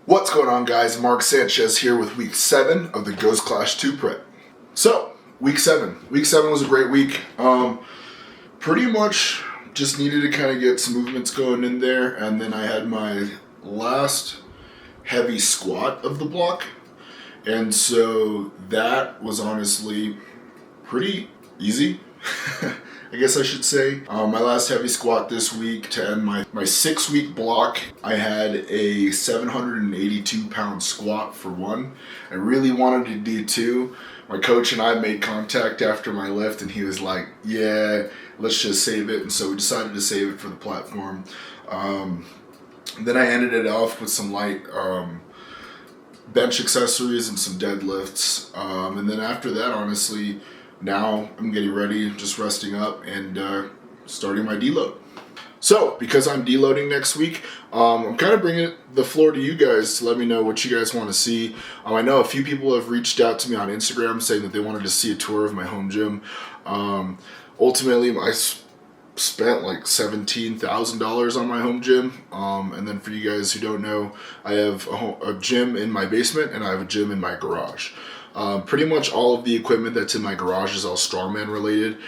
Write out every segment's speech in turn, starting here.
What's going on, guys? Mark Sanchez here with week 7 of the Ghost Clash 2 prep. So, week 7. Week 7 was a great week. Pretty much just needed to kind of get some movements going in there, and then I had my last heavy squat of the block. And so that was honestly pretty easy, I guess I should say. My last heavy squat this week to end my 6-week block, I had a 782 pound squat for one. I really wanted to do 2. My coach and I made contact after my lift and he was like, yeah, let's just save it. And so we decided to save it for the platform. Then I ended it off with some light bench accessories and some deadlifts. And then after that, honestly, now I'm getting ready, just resting up and starting my deload. So, because I'm deloading next week, I'm kind of bringing the floor to you guys to let me know what you guys want to see. I know a few people have reached out to me on Instagram saying that they wanted to see a tour of my home gym. Ultimately, I spent like $17,000 on my home gym. And then for you guys who don't know, I have a gym in my basement and I have a gym in my garage. Pretty much all of the equipment that's in my garage is all strongman related.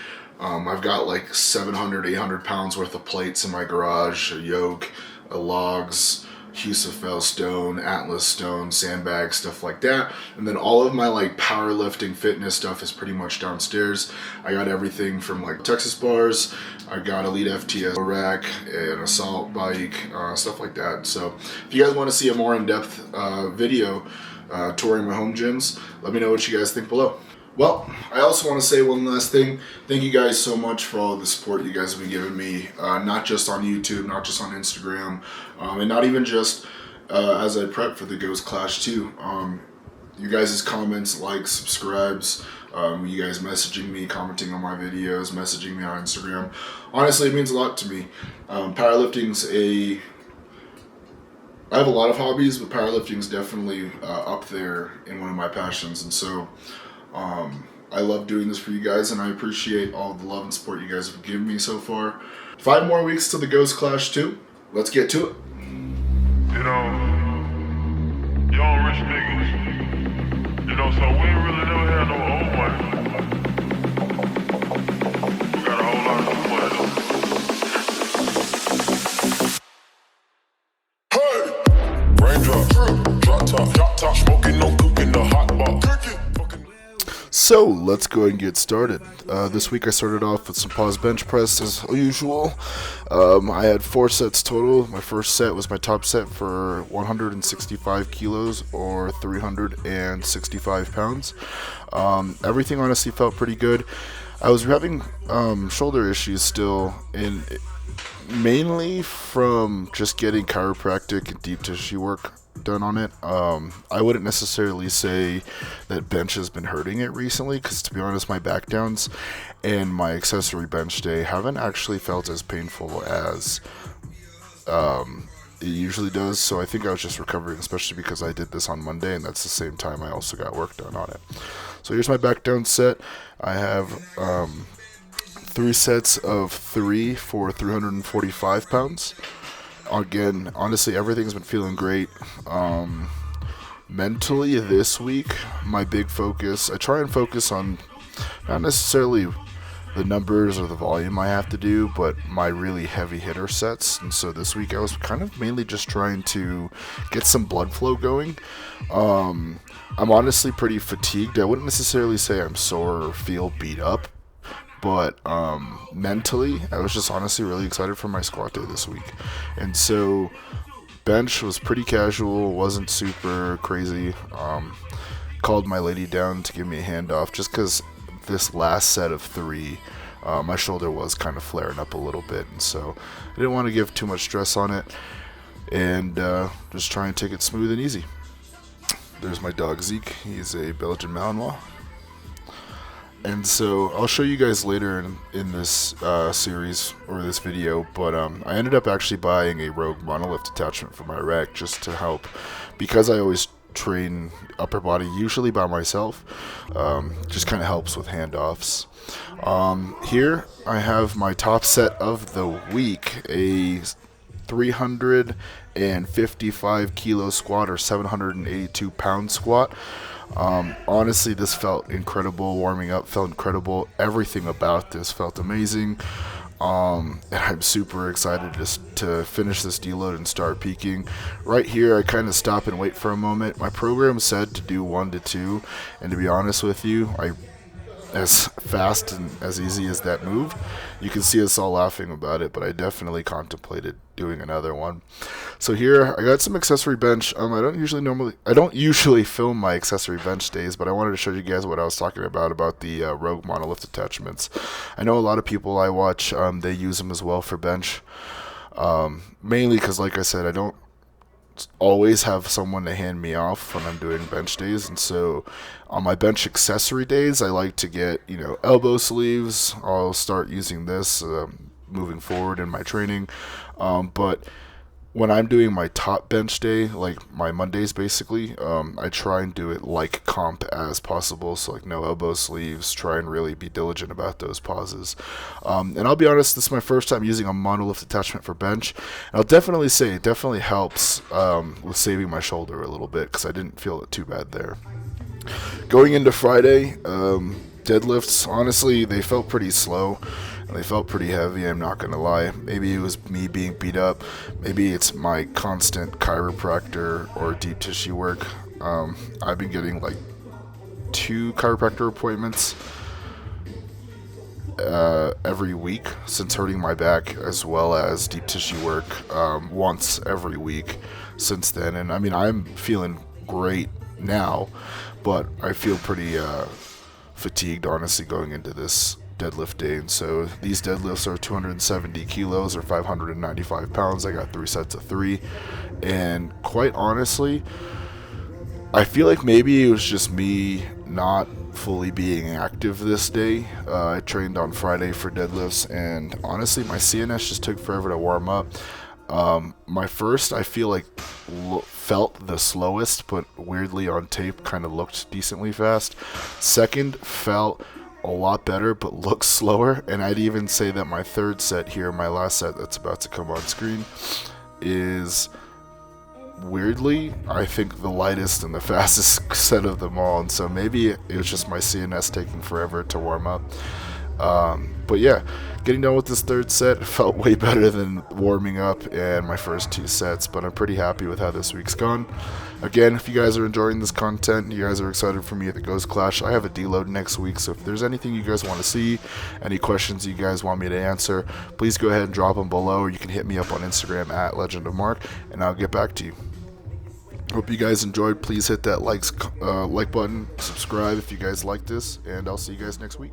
I've got like 700, 800 pounds worth of plates in my garage, a yoke, logs, Husafel stone, Atlas stone, sandbags, stuff like that. And then all of my like powerlifting fitness stuff is pretty much downstairs. I got everything from like Texas bars, I got Elite FTS rack, an assault bike, stuff like that. So if you guys want to see a more in-depth video touring my home gyms, let me know what you guys think below. Well, I also want to say one last thing. Thank you guys so much for all the support you guys have been giving me, not just on YouTube, not just on Instagram, and not even just as I prep for the Ghost Clash 2. You guys' comments, likes, subscribes, you guys messaging me, commenting on my videos, messaging me on Instagram. Honestly, it means a lot to me. Powerlifting's I have a lot of hobbies, but powerlifting is definitely up there in one of my passions, and so I love doing this for you guys, and I appreciate all the love and support you guys have given me so far. 5 more weeks to the Ghost Clash 2. Let's get to it. You know, y'all rich niggas, you know, so we ain't really never had no old money. We got a whole lot of new money though. Hey! Raindrop, drop top, smoking, no cooking, the hot box. So let's go ahead and get started. This week I started off with some pause bench press as usual. I had 4 sets total. My first set was my top set for 165 kilos or 365 pounds. Everything honestly felt pretty good. I was having shoulder issues still, and mainly from just getting chiropractic and deep tissue work done on it. I wouldn't necessarily say that bench has been hurting it recently, because to be honest, my back downs and my accessory bench day haven't actually felt as painful as it usually does. So I think I was just recovering, especially because I did this on Monday, and that's the same time I also got work done on it. So here's my back down set. I have 3 sets of 3 for 345 pounds. Again, honestly, everything's been feeling great. Mentally this week, my big focus, I try and focus on not necessarily the numbers or the volume I have to do, but my really heavy hitter sets. And so this week I was kind of mainly just trying to get some blood flow going. I'm honestly pretty fatigued. I wouldn't necessarily say I'm sore or feel beat up, but mentally, I was just honestly really excited for my squat day this week. And so bench was pretty casual, wasn't super crazy. Called my lady down to give me a handoff just because this last set of 3, my shoulder was kind of flaring up a little bit. And so I didn't want to give too much stress on it, and just try and take it smooth and easy. There's my dog Zeke. He's a Belgian Malinois. And so I'll show you guys later in this series or this video, but I ended up actually buying a Rogue monolift attachment for my rack just to help, because I always train upper body usually by myself. Just kind of helps with handoffs. Here I have my top set of the week, a 355 kilo squat or 782 pound squat. Honestly, this felt incredible. Warming up felt incredible. Everything about this felt amazing. And I'm super excited to finish this deload and start peaking. Right here, I kind of stop and wait for a moment. My program said to do 1 to 2, and to be honest with you, as fast and as easy as that moved, you can see us all laughing about it, but I definitely contemplated doing another one. So here I got some accessory bench. I don't usually film my accessory bench days, but I wanted to show you guys what I was talking about the Rogue monolift attachments. I know a lot of people I watch, they use them as well for bench, mainly because, like I said, I don't always have someone to hand me off when I'm doing bench days, and so on my bench accessory days I like to get elbow sleeves. I'll start using this moving forward in my training, but when I'm doing my top bench day, like my Mondays basically, I try and do it like comp as possible, so like no elbow sleeves, try and really be diligent about those pauses. And I'll be honest, this is my first time using a monolift attachment for bench, and I'll definitely say it definitely helps with saving my shoulder a little bit, because I didn't feel it too bad there. Going into Friday, deadlifts, honestly, they felt pretty slow. They felt pretty heavy, I'm not going to lie. Maybe it was me being beat up. Maybe it's my constant chiropractor or deep tissue work. I've been getting like 2 chiropractor appointments every week since hurting my back, as well as deep tissue work once every week since then. And I mean, I'm feeling great now, but I feel pretty fatigued, honestly, going into this deadlift day. And so these deadlifts are 270 kilos or 595 pounds. I got 3 sets of 3, and quite honestly, I feel like maybe it was just me not fully being active this day. I trained on Friday for deadlifts, and honestly my CNS just took forever to warm up. My first, I feel like, felt the slowest, but weirdly on tape kind of looked decently fast. Second felt a lot better, but looks slower. And I'd even say that my third set here, my last set that's about to come on screen, is weirdly, I think, the lightest and the fastest set of them all. And so maybe it was just my CNS taking forever to warm up. But yeah, getting done with this third set felt way better than warming up and my first 2 sets, but I'm pretty happy with how this week's gone. Again, if you guys are enjoying this content, you guys are excited for me at the Ghost Clash, I have a deload next week, so if there's anything you guys want to see, any questions you guys want me to answer, please go ahead and drop them below, or you can hit me up on Instagram at legendofmark, and I'll get back to you. Hope you guys enjoyed. Please hit that like button, subscribe if you guys like this, and I'll see you guys next week.